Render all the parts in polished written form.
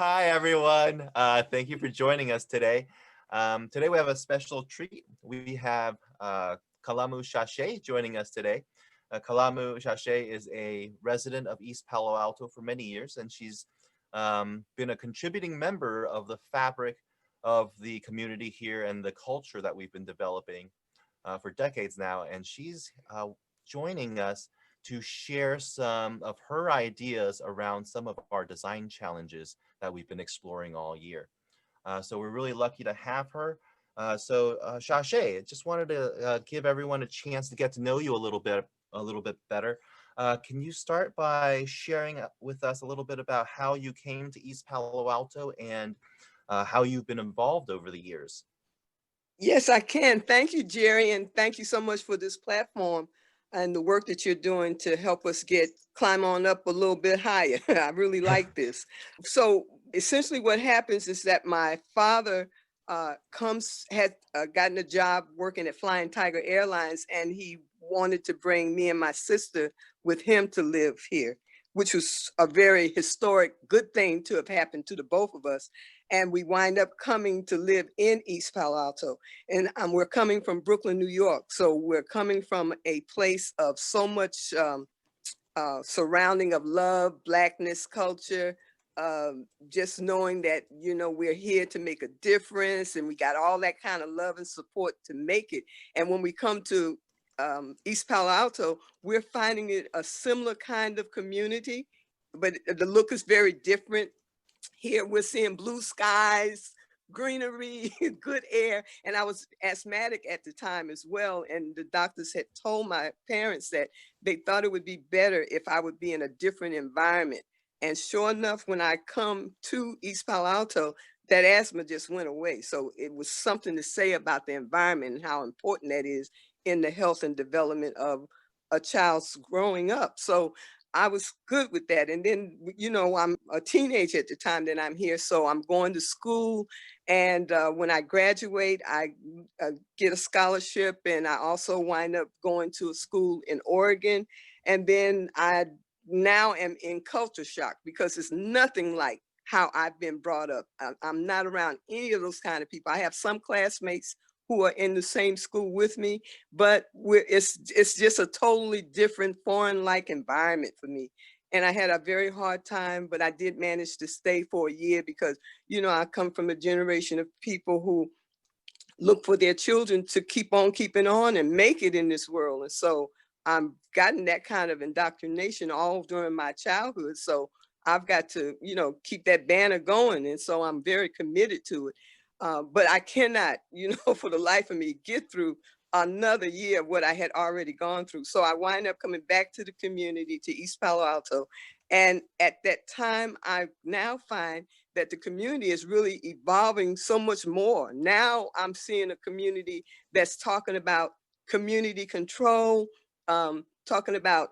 Hi, everyone. Thank you for joining us today. Today we have a special treat. We have Kalamu Chache joining us today. Kalamu Chache is a resident of East Palo Alto for many years, and she's been a contributing member of the fabric of the community here and the culture that we've been developing for decades now. And she's joining us to share some of her ideas around some of our design challenges that we've been exploring all year. So we're really lucky to have her. Chache, just wanted to give everyone a chance to get to know you a little bit better. Can you start by sharing with us a little bit about how you came to East Palo Alto and how you've been involved over the years? Yes, I can. Thank you, Jerry, and thank you so much for this platform and the work that you're doing to help us climb on up a little bit higher. I really like this. So essentially what happens is that my father had gotten a job working at Flying Tiger Airlines, and he wanted to bring me and my sister with him to live here, which was a very historic, good thing to have happened to the both of us. And we wind up coming to live in East Palo Alto. And we're coming from Brooklyn, New York. So we're coming from a place of so much surrounding of love, Blackness, culture, just knowing that, we're here to make a difference, and we got all that kind of love and support to make it. And when we come to East Palo Alto, we're finding it a similar kind of community, but the look is very different. Here we're seeing blue skies, greenery, good air. And I was asthmatic at the time as well. And the doctors had told my parents that they thought it would be better if I would be in a different environment. And sure enough, when I come to East Palo Alto, that asthma just went away. So it was something to say about the environment and how important that is in the health and development of a child's growing up. So I was good with that. And then, I'm a teenager at the time that I'm here. So I'm going to school. And when I graduate, I get a scholarship. And I also wind up going to a school in Oregon. And then I now am in culture shock because it's nothing like how I've been brought up. I'm not around any of those kind of people. I have some classmates who are in the same school with me, but it's just a totally different foreign-like environment for me. And I had a very hard time, but I did manage to stay for a year because, I come from a generation of people who look for their children to keep on keeping on and make it in this world. And so I'm gotten that kind of indoctrination all during my childhood. So I've got to, keep that banner going. And so I'm very committed to it. But I cannot, for the life of me, get through another year of what I had already gone through. So I wind up coming back to the community, to East Palo Alto. And at that time, I now find that the community is really evolving so much more. Now I'm seeing a community that's talking about community control, talking about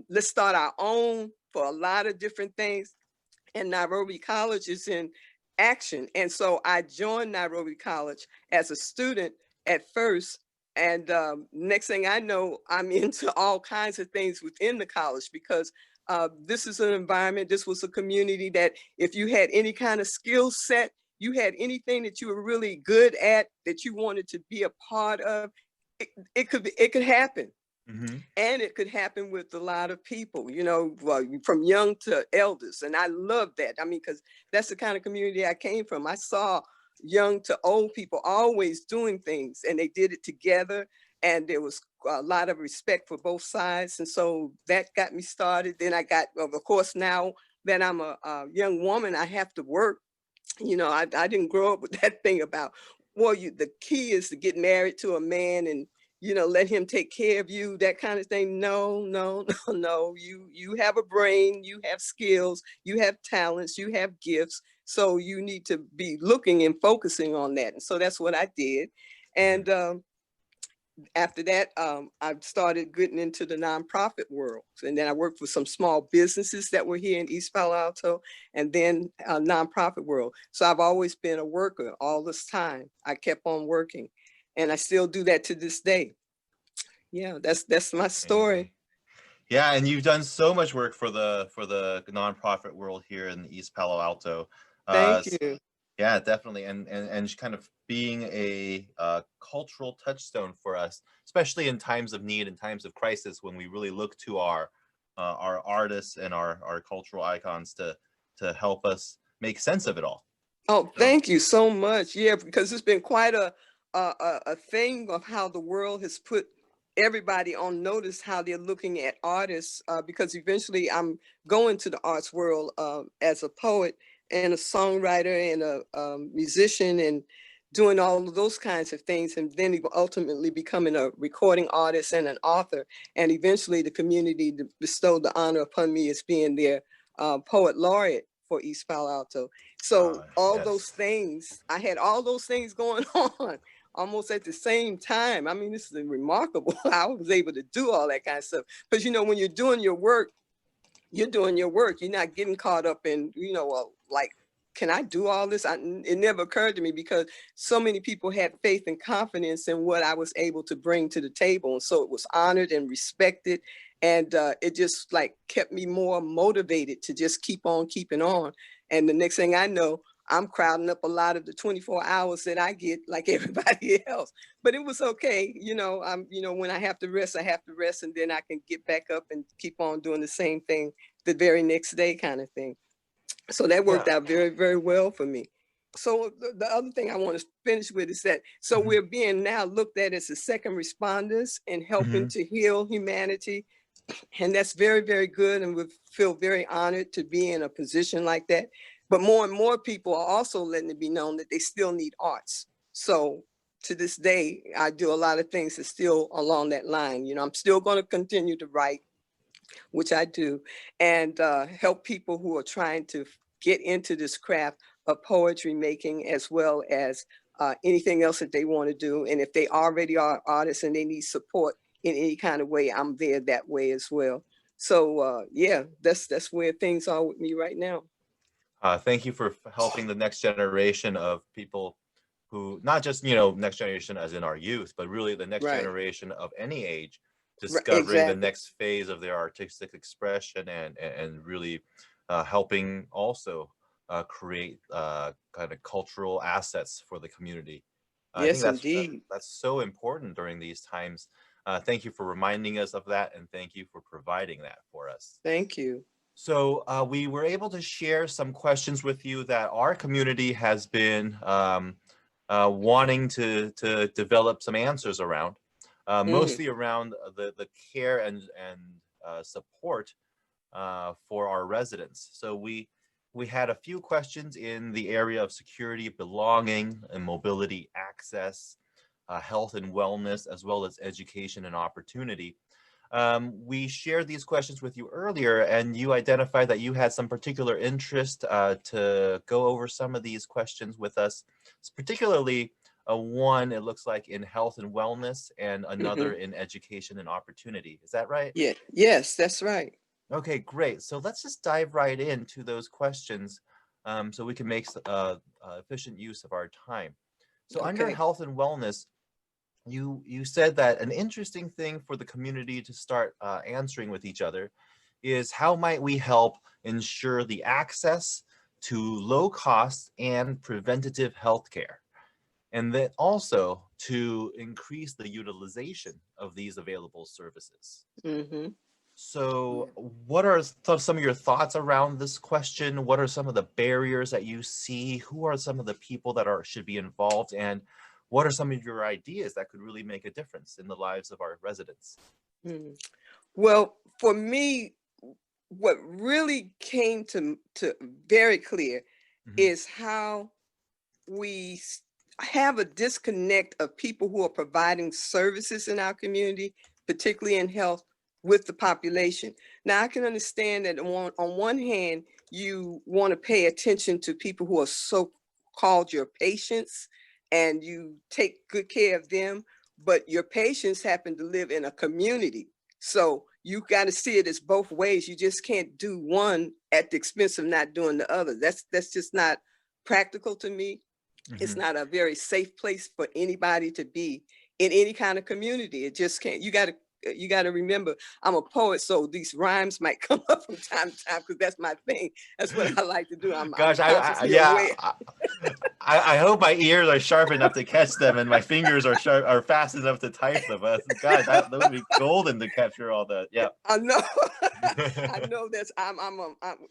let's start our own for a lot of different things. And Nairobi College is in action. And so I joined Nairobi College as a student at first. And next thing I know, I'm into all kinds of things within the college because this is an environment, this was a community that if you had any kind of skill set, you had anything that you were really good at, that you wanted to be a part of, it could happen. Hmm. And it could happen with a lot of people, well, from young to elders. And I love that. I mean, because that's the kind of community I came from. I saw young to old people always doing things, and they did it together. And there was a lot of respect for both sides. And so that got me started. Then I got, well, of course, now that I'm a young woman, I have to work. I didn't grow up with that thing about, well, the key is to get married to a man and let him take care of you, that kind of thing. No, no, no, no. You have a brain, you have skills, you have talents, you have gifts. So you need to be looking and focusing on that. And so that's what I did. And after that, I started getting into the nonprofit world. And then I worked for some small businesses that were here in East Palo Alto, and then nonprofit world. So I've always been a worker all this time. I kept on working, and I still do that to this day. Yeah, that's my Amazing. story. Yeah, and you've done so much work for the nonprofit world here in East Palo Alto. Uh, Thank s- you. yeah, definitely, and just kind of being a cultural touchstone for us, especially in times of need, in times of crisis, when we really look to our artists and our cultural icons to help us make sense of it all. Oh, So, thank you so much. Yeah, because it's been quite a thing of how the world has put everybody on notice how they're looking at artists. Because eventually, I'm going to the arts world as a poet and a songwriter and a musician and doing all of those kinds of things, and then ultimately becoming a recording artist and an author. And eventually, the community bestowed the honor upon me as being their poet laureate for East Palo Alto. So all those yes. things, I had all those things going on almost at the same time. I mean, this is remarkable. I was able to do all that kind of stuff. Because, when you're doing your work, you're doing your work. You're not getting caught up in, well, like, can I do all this? It never occurred to me because so many people had faith and confidence in what I was able to bring to the table. And so it was honored and respected. And it just like kept me more motivated to just keep on keeping on. And the next thing I know, I'm crowding up a lot of the 24 hours that I get like everybody else. But it was okay. When I have to rest, I have to rest, and then I can get back up and keep on doing the same thing the very next day kind of thing. So that Yeah. worked out very, very well for me. So the other thing I want to finish with is that, so Hmm. we're being now looked at as the second responders and helping Hmm. to heal humanity. And that's very, very good. And we feel very honored to be in a position like that. But more and more people are also letting it be known that they still need arts. So to this day, I do a lot of things that's still along that line. I'm still going to continue to write, which I do, and help people who are trying to get into this craft of poetry making, as well as anything else that they want to do. And if they already are artists and they need support in any kind of way, I'm there that way as well. So yeah, that's where things are with me right now. Thank you for helping the next generation of people who, not just, next generation as in our youth, but really the next Right. generation of any age, Right. discovering the Exactly. next phase of their artistic expression and really helping also create kind of cultural assets for the community. I think Yes, indeed. that's so important during these times. Thank you for reminding us of that, and thank you for providing that for us. Thank you. So we were able to share some questions with you that our community has been wanting to develop some answers around, Mhm. mostly around the care and support for our residents. So we had a few questions in the area of security, belonging, and mobility access, health and wellness, as well as education and opportunity. We shared these questions with you earlier, and you identified that you had some particular interest to go over some of these questions with us, particularly one, it looks like, in health and wellness, and another Mhm. in education and opportunity. Is that right? Yeah. Yes, that's right. Okay, great. So let's just dive right into those questions so we can make efficient use of our time. So under Okay. health and wellness, you said that an interesting thing for the community to start answering with each other is how might we help ensure the access to low cost and preventative health care, and then also to increase the utilization of these available services. Mhm. So Yeah. what are some of your thoughts around this question? What are some of the barriers that you see? Who are some of the people that should be involved? And what are some of your ideas that could really make a difference in the lives of our residents? Mhm. Well, for me, what really came to very clear Hmm. is how we have a disconnect of people who are providing services in our community, particularly in health, with the population. Now, I can understand that on one hand, you want to pay attention to people who are so called your patients and you take good care of them, but your patients happen to live in a community. So you got to see it as both ways. You just can't do one at the expense of not doing the other. That's just not practical to me. It's Hmm. not a very safe place for anybody to be in any kind of community. It just can't. You got to you got to remember, I'm a poet, so these rhymes might come up from time to time because that's my thing. That's what I like to do. I'm Gosh, consciously yeah, aware. I hope my ears are sharp enough to catch them and my fingers are fast enough to type them. God, that would be golden to capture all that. Yeah. I know. I know that's I'm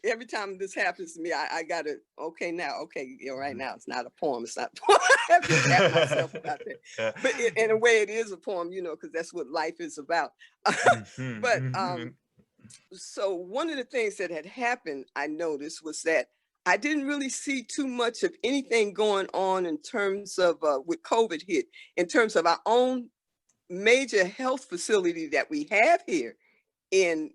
every time this happens to me, I gotta okay, right now it's not a poem. It's not a poem. I have to tap myself about that. Yeah. But in a way it is a poem, because that's what life is about. But so one of the things that had happened, I noticed, was that I didn't really see too much of anything going on in terms of with COVID hit, in terms of our own major health facility that we have here in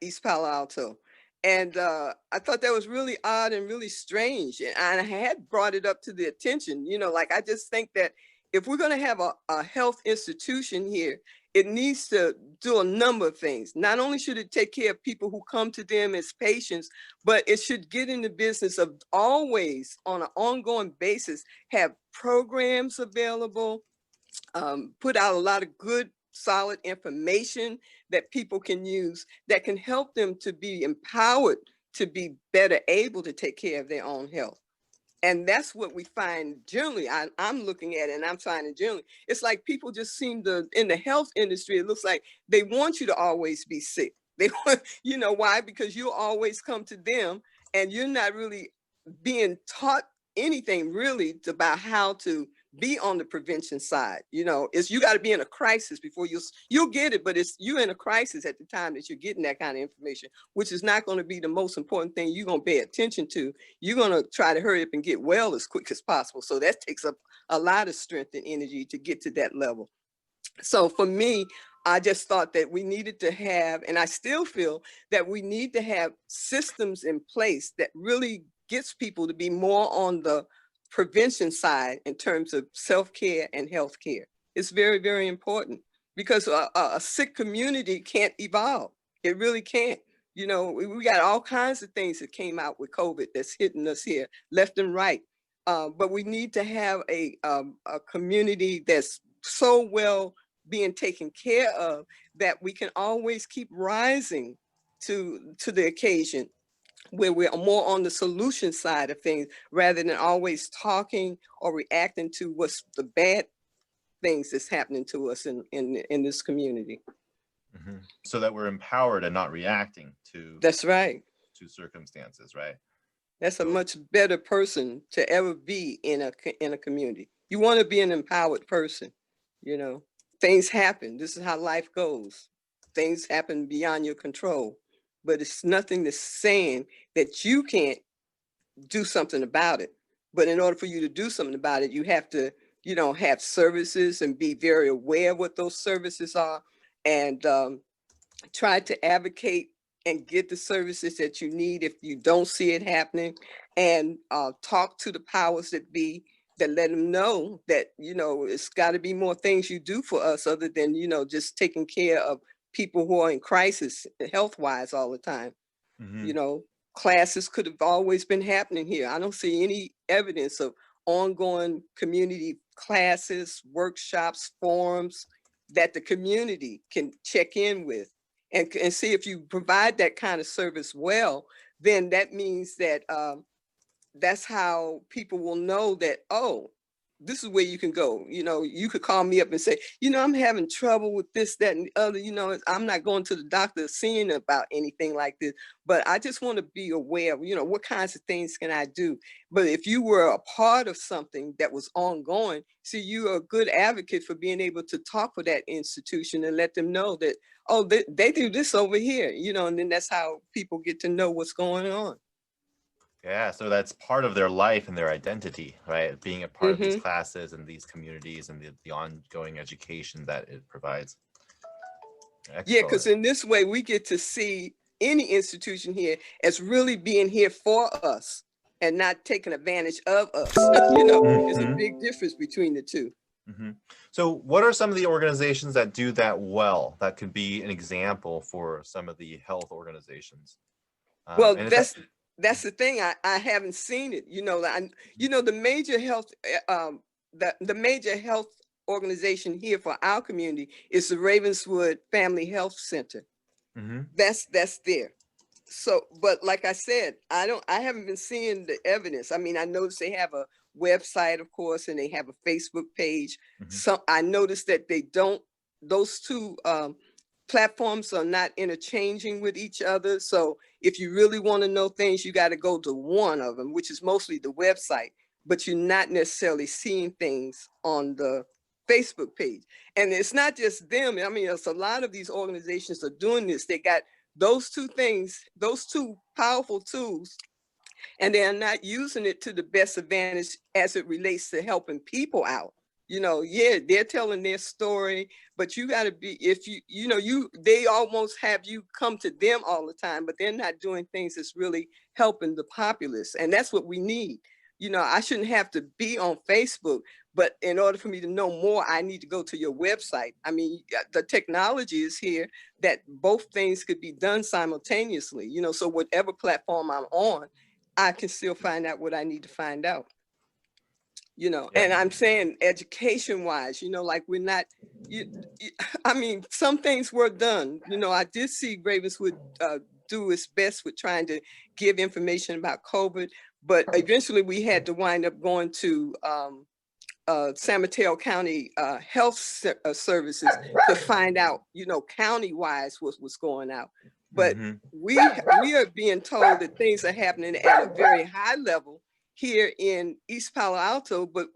East Palo Alto. And I thought that was really odd and really strange. And I had brought it up to the attention, like I just think that if we're going to have a health institution here, it needs to do a number of things. Not only should it take care of people who come to them as patients, but it should get in the business of always, on an ongoing basis, have programs available, put out a lot of good, solid information that people can use that can help them to be empowered to be better able to take care of their own health. And that's what we find generally. I'm looking at it and I'm finding generally, it's like people just seem to, in the health industry, it looks like they want you to always be sick. They want, why? Because you always come to them and you're not really being taught anything really about how to be on the prevention side. It's you got to be in a crisis before you'll get it, but it's you in a crisis at the time that you're getting that kind of information, which is not going to be the most important thing you're going to pay attention to. You're going to try to hurry up and get well as quick as possible. So that takes up a lot of strength and energy to get to that level. So for me, I just thought that we needed to have, and I still feel that we need to have systems in place that really gets people to be more on the prevention side in terms of self-care and healthcare. It's very, very important because a sick community can't evolve. It really can't. We got all kinds of things that came out with COVID that's hitting us here, left and right. But we need to have a community that's so well being taken care of that we can always keep rising to the occasion, where we're more on the solution side of things rather than always talking or reacting to what's the bad things that's happening to us in this community. So that we're empowered and not reacting to That's right. To circumstances, right? That's a much better person to ever be in a community. You want to be an empowered person. Things happen. This is how life goes. Things happen beyond your control, but it's nothing that's saying that you can't do something about it. But in order for you to do something about it, you have to, have services and be very aware of what those services are, and try to advocate and get the services that you need if you don't see it happening, and talk to the powers that be, that let them know that, it's got to be more things you do for us other than, just taking care of people who are in crisis health-wise all the time. Classes could have always been happening here. I don't see any evidence of ongoing community classes, workshops, forums that the community can check in with and see if you provide that kind of service well, then that means that that's how people will know that, oh, this is where you can go. You could call me up and say, I'm having trouble with this, that, and the other. I'm not going to the doctor seeing about anything like this, but I just want to be aware of, what kinds of things can I do? But if you were a part of something that was ongoing, see, you're a good advocate for being able to talk for that institution and let them know that, oh, they do this over here, and then that's how people get to know what's going on. Yeah, so that's part of their life and their identity, right? Being a part of these classes and these communities and the ongoing education that it provides. Excellent. Yeah, because in this way, we get to see any institution here as really being here for us and not taking advantage of us. There's a big difference between the two. So what are some of the organizations that do that well, that could be an example for some of the health organizations? Well, that's the thing. I haven't seen it. The major health, the major health organization here for our community is the Ravenswood Family Health Center. Mm-hmm. That's there. So, but like I said, I haven't been seeing the evidence. I mean, I noticed they have a website, of course, and they have a Facebook page. Mm-hmm. So I noticed that those two platforms are not interchanging with each other. So if you really want to know things, you got to go to one of them, which is mostly the website, but you're not necessarily seeing things on the Facebook page. And it's not just them. I mean, it's a lot of these organizations are doing this. They got those two things, those two powerful tools, and they're not using it to the best advantage as it relates to helping people out. You know, yeah, they're telling their story, but you got to be, if they almost have you come to them all the time, but they're not doing things that's really helping the populace. And that's what we need. You know, I shouldn't have to be on Facebook, but in order for me to know more, I need to go to your website. I mean, the technology is here that both things could be done simultaneously, you know, so whatever platform I'm on, I can still find out what I need to find out, you know. Yeah. And I'm saying education wise, you know, like we're not, I mean, some things were done, you know. I did see Ravenswood do its best with trying to give information about COVID, but eventually we had to wind up going to San Mateo County Health Services to find out, you know, county-wise what's going out. But Mm-hmm. we are being told that things are happening at a very high level here in East Palo Alto, but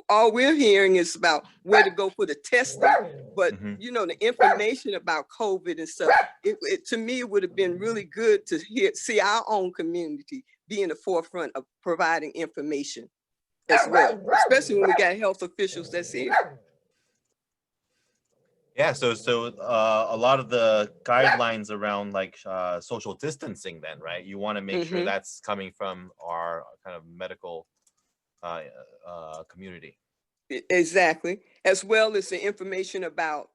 all we're hearing is about where to go for the testing. But Mm-hmm. you know, the information about COVID and stuff, to me, it would have been really good to see our own community be in the forefront of providing information as well, especially when we got health officials that's here. Yeah, so a lot of the guidelines around like social distancing, then, right? You want to make sure that's coming from our kind of medical community. Exactly, as well as the information about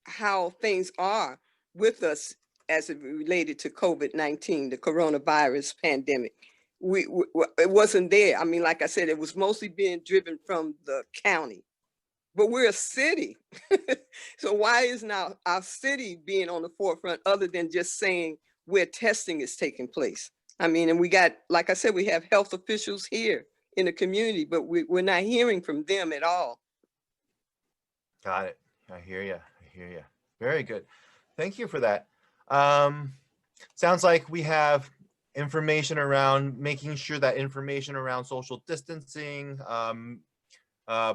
how things are with us as it related to COVID-19, the coronavirus pandemic. It wasn't there. I mean, like I said, it was mostly being driven from the county, but we're a city. So why is now our city being on the forefront other than just saying where testing is taking place? I mean, and we got, like I said, we have health officials here in the community, but we're not hearing from them at all. Got it. I hear you. I hear you. Very good. Thank you for that. Sounds like we have information around making sure that information around social distancing,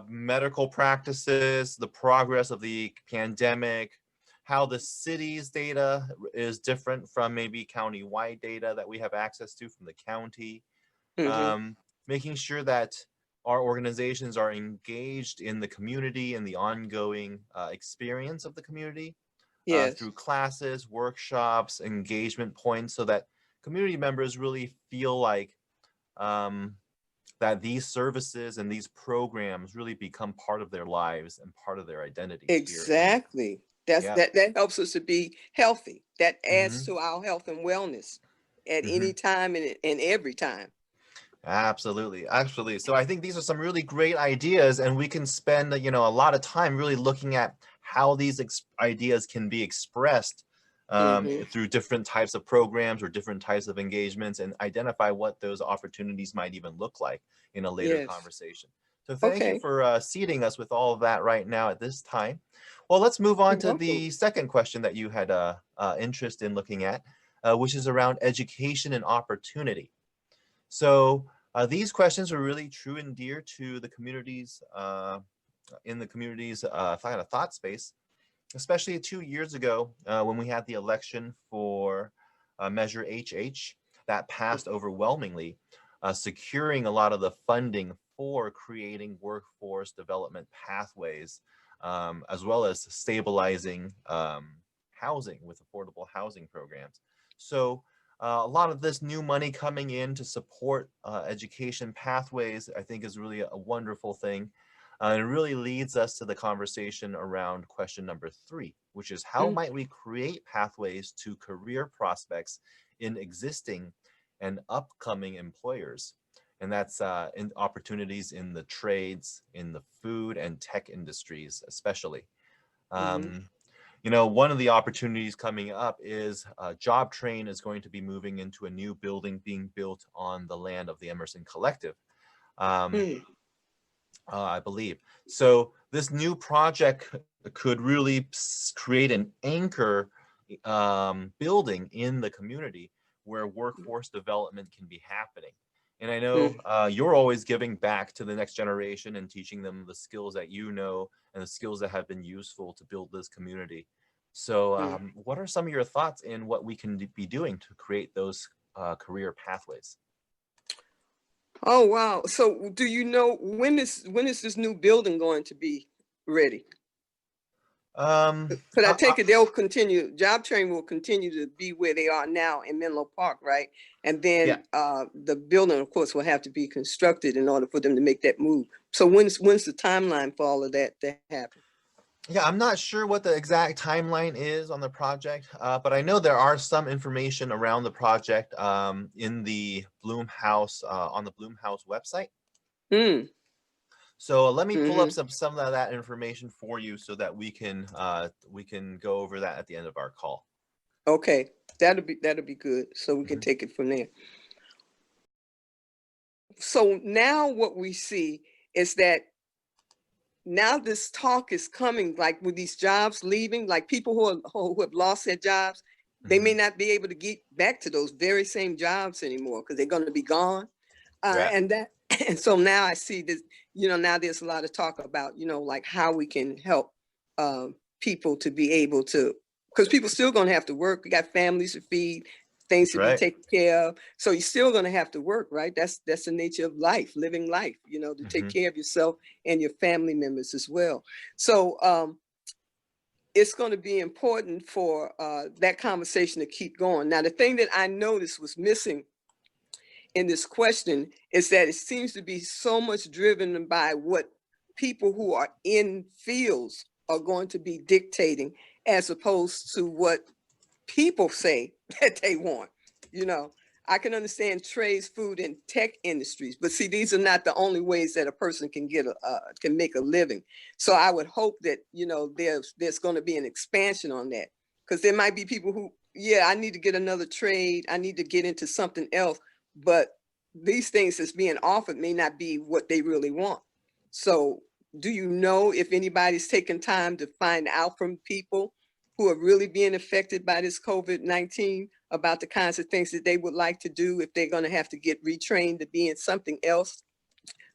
medical practices, the progress of the pandemic, how the city's data is different from maybe county-wide data that we have access to from the county. Making sure that our organizations are engaged in the community and the ongoing experience of the community through classes, workshops, engagement points, so that community members really feel like that these services and these programs really become part of their lives and part of their identity. Exactly. That helps us to be healthy. That adds to our health and wellness at any time and every time. Absolutely. Absolutely. So I think these are some really great ideas, and we can spend, a lot of time really looking at how these ideas can be expressed through different types of programs or different types of engagements, and identify what those opportunities might even look like in a later conversation. So thank you for seating us with all of that right now at this time. Well, let's move on to the second question that you had interest in looking at, which is around education and opportunity. So these questions are really true and dear to the communities, in the community's kind of thought space, especially 2 years ago when we had the election for Measure HH that passed overwhelmingly, securing a lot of the funding for creating workforce development pathways, as well as stabilizing housing with affordable housing programs. So a lot of this new money coming in to support education pathways, I think, is really a wonderful thing. It really leads us to the conversation around question number 3, which is how might we create pathways to career prospects in existing and upcoming employers? and that's in opportunities in the trades, in the food and tech industries, especially. Mm-hmm. You know, one of the opportunities coming up is Job Train is going to be moving into a new building being built on the land of the Emerson Collective, I believe. So this new project could really create an anchor building in the community where workforce development can be happening. And I know you're always giving back to the next generation and teaching them the skills that you know and the skills that have been useful to build this community. So what are some of your thoughts in what we can be doing to create those career pathways? Oh, wow. So do you know when is this new building going to be ready? Um, Because I I, I, take it they'll continue, Job Train will continue to be where they are now in Menlo Park, right? And yeah, then the building, of course, will have to be constructed in order for them to make that move. So when's the timeline for all of that to happen? yeah, I'm not sure what the exact timeline is on the project, but I know there are some information around the project in the Bloom House on the Bloom House website. Mm, So let me pull up mm-hmm. some of that information for you so that we can go over that at the end of our call. Okay, that'll be good. So we can Mhm. take it from there. So now what we see is that now this talk is coming, like with these jobs leaving, like people who have lost their jobs, they may Mhm. not be able to get back to those very same jobs anymore because they're going to be gone. Right. And that, and so now I see this, now there's a lot of talk about, like how we can help people to be able to, because people still going to have to work. We got families to feed, things That's to be right. taken care of. So you're still going to have to work, right? That's the nature of life, living life, to take Mhm. care of yourself and your family members as well. So it's going to be important for that conversation to keep going. Now, the thing that I noticed was missing in this question is that it seems to be so much driven by what people who are in fields are going to be dictating as opposed to what people say that they want. You know, I can understand trades, food, and tech industries, but see, these are not the only ways that a person can can make a living. So I would hope that there's going to be an expansion on that, because there might be people who, yeah, I need to get another trade, I need to get into something else, but these things that's being offered may not be what they really want. So, do you know if anybody's taken time to find out from people who are really being affected by this COVID-19 about the kinds of things that they would like to do if they're going to have to get retrained to be in something else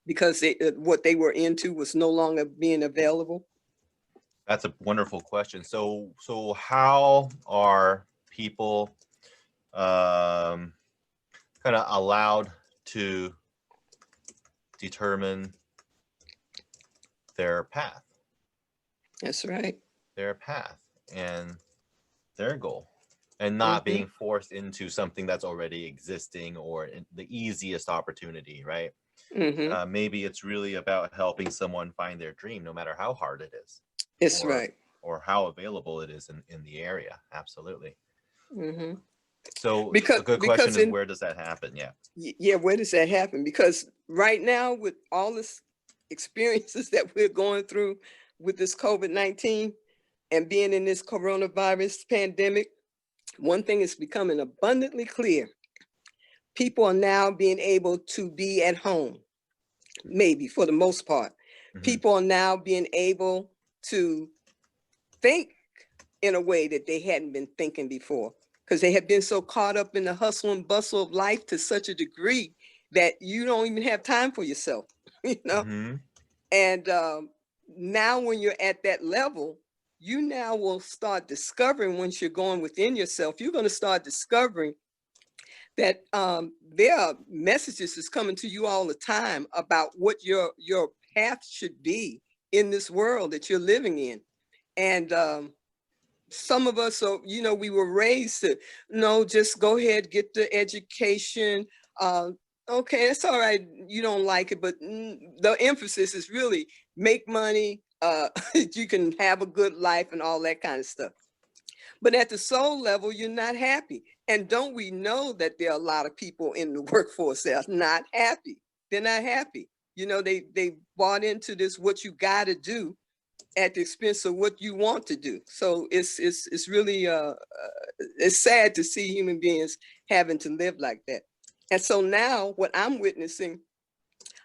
because what they were into was no longer being available? That's a wonderful question. So how are people um, kind of allowed to determine their path, That's right. their path and their goal, and not Mm-hmm. being forced into something that's already existing or the easiest opportunity, right? Mm-hmm. Maybe it's really about helping someone find their dream, no matter how hard it is, It's or right. how available it is in the area. Absolutely. Mm-hmm. So Because a good question because is, in where does that happen? Yeah. yeah, where does that happen? Because right now, with all this experiences that we're going through with this COVID-19 and being in this coronavirus pandemic, one thing is becoming abundantly clear. People are now being able to be at home, maybe for the most part. Hmm. People are now being able to think in a way that they hadn't been thinking before because they have been so caught up in the hustle and bustle of life to such a degree that you don't even have time for yourself, you know? Hmm. And now when you're at that level, you now will start discovering, once you're going within yourself, you're going to start discovering that there are messages that's coming to you all the time about what your path should be in this world that you're living in. And some of us, so we were raised to, no, just go ahead, get the education. Okay, that's all right. You don't like it, but the emphasis is really make money. You can have a good life and all that kind of stuff. But at the soul level, you're not happy. And don't we know that there are a lot of people in the workforce that are not happy? they're not happy. You know, they bought into this, what you got to do at the expense of what you want to do. So it's really it's sad to see human beings having to live like that. And so now what I'm witnessing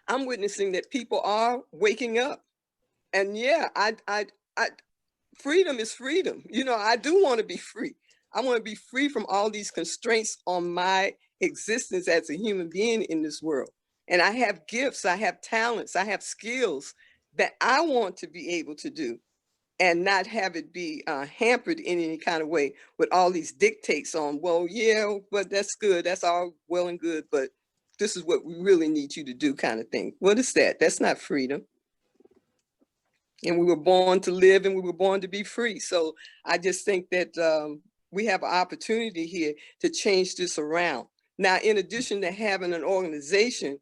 that people are waking up. And yeah, I freedom is freedom. You know, I do want to be free. I want to be free from all these constraints on my existence as a human being in this world. And I have gifts, I have talents, I have skills that I want to be able to do, and not have it be hampered in any kind of way with all these dictates on, well, yeah, but that's good. That's all well and good. But this is what we really need you to do, kind of thing. What is that? That's not freedom. And we were born to live, and we were born to be free. So I just think that we have an opportunity here to change this around. Now, in addition to having an organization,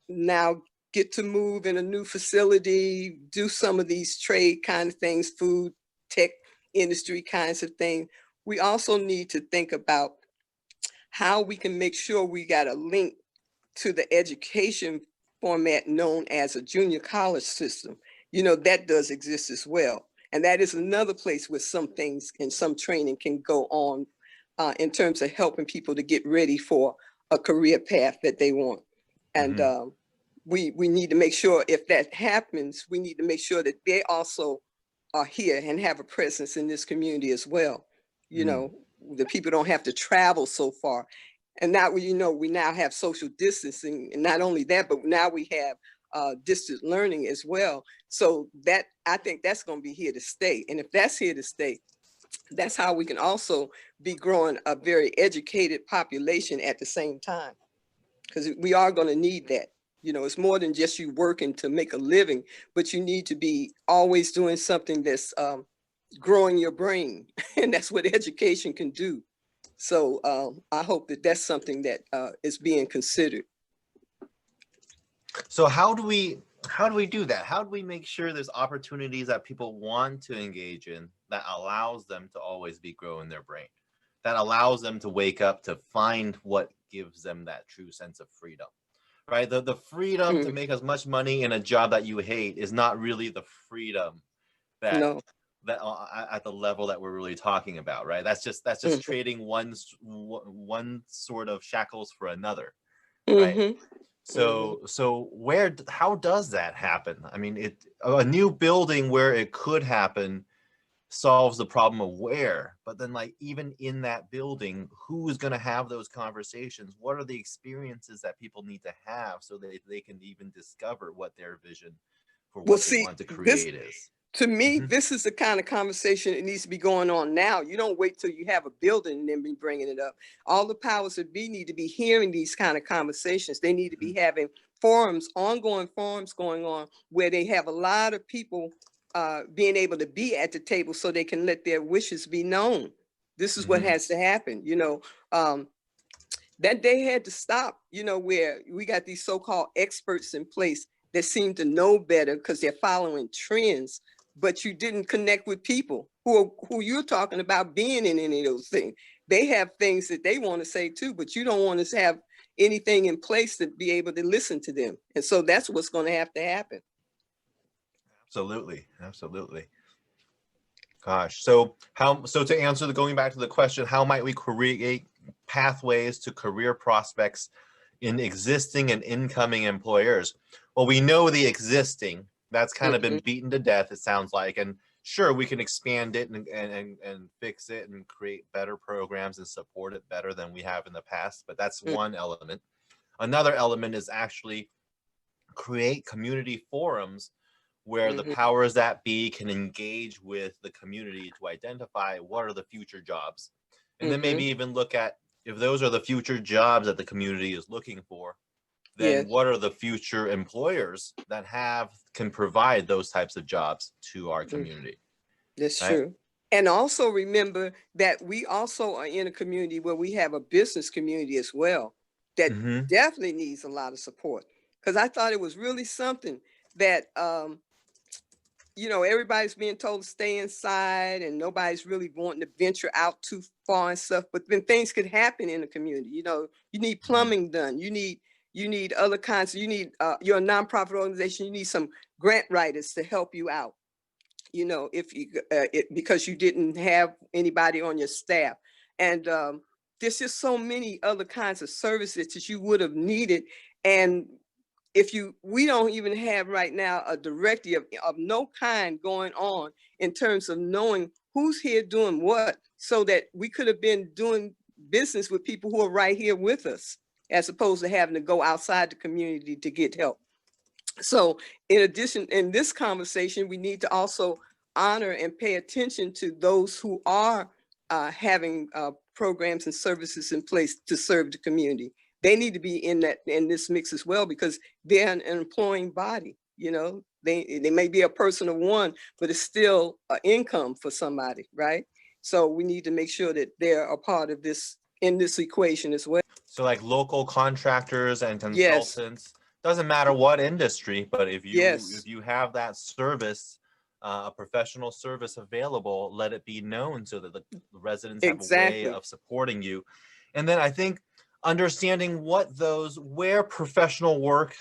now get to move in a new facility, do some of these trade kind of things, food, tech industry kinds of things, we also need to think about how we can make sure we got a link to the education format known as a junior college system. You know, that does exist as well. And that is another place where some things and some training can go on in terms of helping people to get ready for a career path that they want. And we need to make sure, if that happens, we need to make sure that they also are here and have a presence in this community as well. You know, the people don't have to travel so far. And now, you know, we now have social distancing, and not only that, but now we have distance learning as well. So that, I think that's going to be here to stay. And if that's here to stay, that's how we can also be growing a very educated population at the same time, because we are going to need that. You know, it's more than just you working to make a living, but you need to be always doing something that's growing your brain. And that's what education can do. So I hope that that's something that is being considered. So how do we do that? How do we make sure there's opportunities that people want to engage in that allows them to always be growing their brain, that allows them to wake up to find what gives them that true sense of freedom, right? The freedom to make as much money in a job that you hate is not really the freedom that that at the level that we're really talking about, right? That's just trading one sort of shackles for another, right? So how does that happen? I mean, a new building where it could happen solves the problem of where, but then, like, even in that building, who's going to have those conversations? What are the experiences that people need to have so that they can even discover what their vision for what they want to create is? To me, this is the kind of conversation that needs to be going on now. You don't wait till you have a building and then be bringing it up. All the powers that be need to be hearing these kind of conversations. They need to be having forums, ongoing forums going on, where they have a lot of people being able to be at the table so they can let their wishes be known. This is what has to happen. You know, that day had to stop, you know, where we got these so-called experts in place that seem to know better because they're following trends, but you didn't connect with people who you're talking about being in any of those things. They have things that they want to say too, but you don't want to have anything in place to be able to listen to them. And so that's what's going to have to happen. Absolutely. Absolutely. Gosh. So to answer going back to the question, how might we create pathways to career prospects in existing and incoming employers? Well, we know the existing, that's kind of been beaten to death, it sounds like. And sure, we can expand it and fix it and create better programs and support it better than we have in the past. But that's one element. Another element is actually create community forums where the powers that be can engage with the community to identify what are the future jobs. And then maybe even look at, if those are the future jobs that the community is looking for, then what are the future employers that can provide those types of jobs to our community? That's true. And also remember that we also are in a community where we have a business community as well that definitely needs a lot of support. Because I thought it was really something that, you know, everybody's being told to stay inside and nobody's really wanting to venture out too far and stuff. But then things could happen in the community. You know, you need plumbing done. You need You need other kinds. You need, you're a nonprofit organization. You need some grant writers to help you out. You know, if you, because you didn't have anybody on your staff. And there's just so many other kinds of services that you would have needed. And if we don't even have right now a directory of no kind going on in terms of knowing who's here doing what, so that we could have been doing business with people who are right here with us, as opposed to having to go outside the community to get help. So in addition, in this conversation, we need to also honor and pay attention to those who are having programs and services in place to serve the community. They need to be in this mix as well, because they're an employing body. You know, they may be a person of one, but it's still an income for somebody, right? So we need to make sure that they're a part of this, in this equation as well. So like local contractors and Yes. consultants, doesn't matter what industry, but if you Yes. if you have that service, a professional service available, let it be known so that the residents have a way of supporting you. And then I think understanding where professional work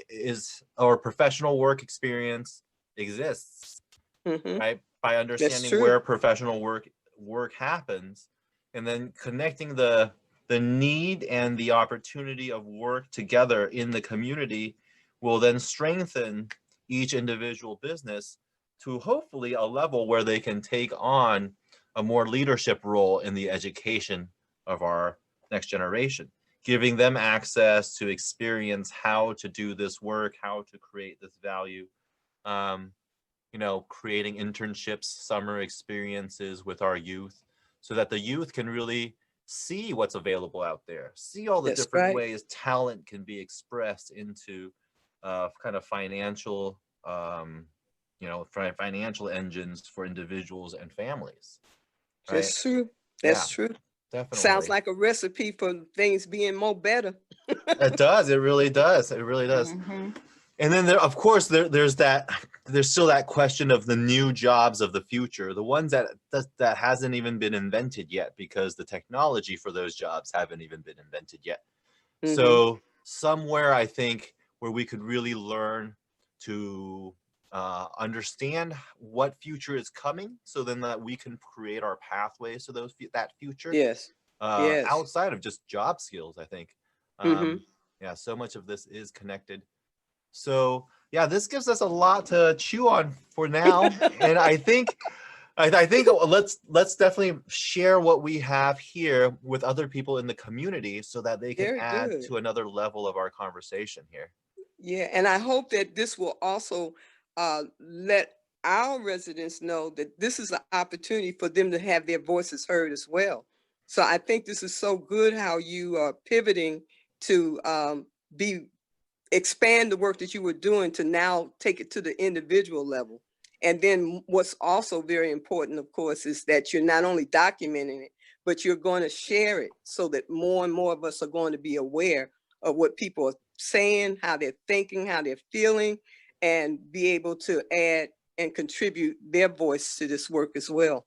is, or professional work experience exists, right? By understanding where professional work happens, and then connecting the need and the opportunity of work together in the community will then strengthen each individual business to hopefully a level where they can take on a more leadership role in the education of our next generation, giving them access to experience how to do this work, how to create this value, you know, creating internships, summer experiences with our youth, so that the youth can really see what's available out there, see all the different ways talent can be expressed into kind of financial, you know, financial engines for individuals and families. Right? That's true. That's true. Definitely. Sounds like a recipe for things being more better. It does. It really does. It really does. And then of course, there's still that question of the new jobs of the future, the ones that hasn't even been invented yet, because the technology for those jobs haven't even been invented yet. So somewhere, I think, where we could really learn to understand what future is coming, so then that we can create our pathways to that future. Yes. Outside of just job skills, I think. Yeah, so much of this is connected. So yeah, this gives us a lot to chew on for now. And I think let's definitely share what we have here with other people in the community, so that they can add to another level of our conversation here. Yeah, and I hope that this will also let our residents know that this is an opportunity for them to have their voices heard as well. So I think this is so good how you are pivoting to expand the work that you were doing to now take it to the individual level. And then what's also very important, of course, is that you're not only documenting it, but you're going to share it, so that more and more of us are going to be aware of what people are saying, how they're thinking, how they're feeling, and be able to add and contribute their voice to this work as well.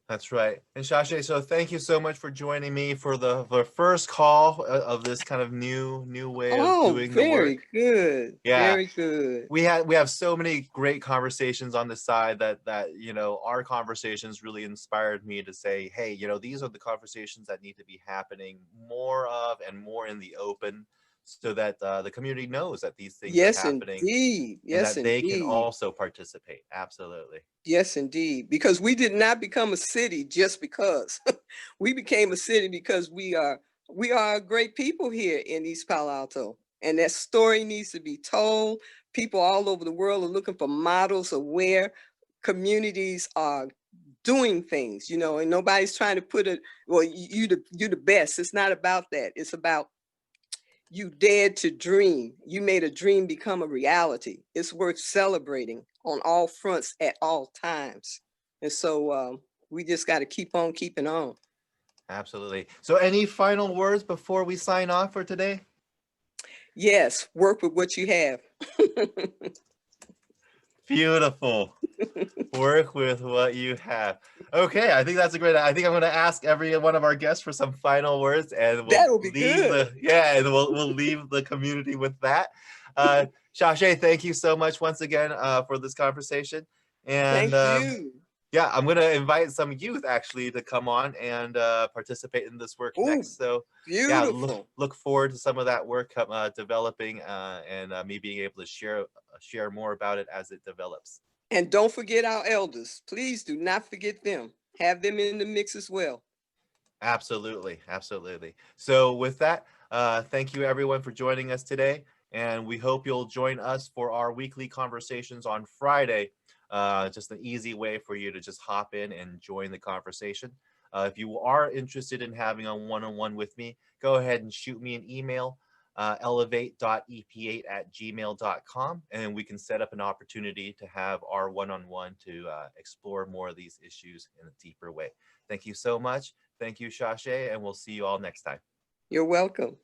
That's right. And Chache, so thank you so much for joining me for the first call of this kind of new way of doing the work. Very good. Yeah. Very good. We have so many great conversations on the side that you know, our conversations really inspired me to say, hey, you know, these are the conversations that need to be happening more of, and more in the open, so that the community knows that these things are happening. Indeed. Yes, and that they can also participate. Absolutely. Yes, indeed. Because we did not become a city just because. We became a city because we are great people here in East Palo Alto. And that story needs to be told. People all over the world are looking for models of where communities are doing things, you know, and nobody's trying to put it, well, you're the best. It's not about that. It's about you dared to dream. You made a dream become a reality. It's worth celebrating on all fronts at all times. And so we just got to keep on keeping on. Absolutely. So any final words before we sign off for today? Yes, work with what you have. Beautiful. Work with what you have. Okay, I think that's a great. I think I'm going to ask every one of our guests for some final words, and we'll That'll be leave good. and we'll leave the community with that. Chache, thank you so much once again for this conversation, and Thank you. yeah, I'm going to invite some youth actually to come on and participate in this work Oh, next. So yeah, beautiful. look forward to some of that work developing and me being able to share more about it as it develops. And don't forget our elders. Please do not forget them. Have them in the mix as well. Absolutely, absolutely. So with that, thank you everyone for joining us today, and we hope you'll join us for our weekly conversations on Friday. Just an easy way for you to just hop in and join the conversation. If you are interested in having a one-on-one with me, go ahead and shoot me an email, elevate.ep8@gmail.com, and we can set up an opportunity to have our one-on-one to explore more of these issues in a deeper way. Thank you so much. Thank you, Chache, and we'll see you all next time. You're welcome.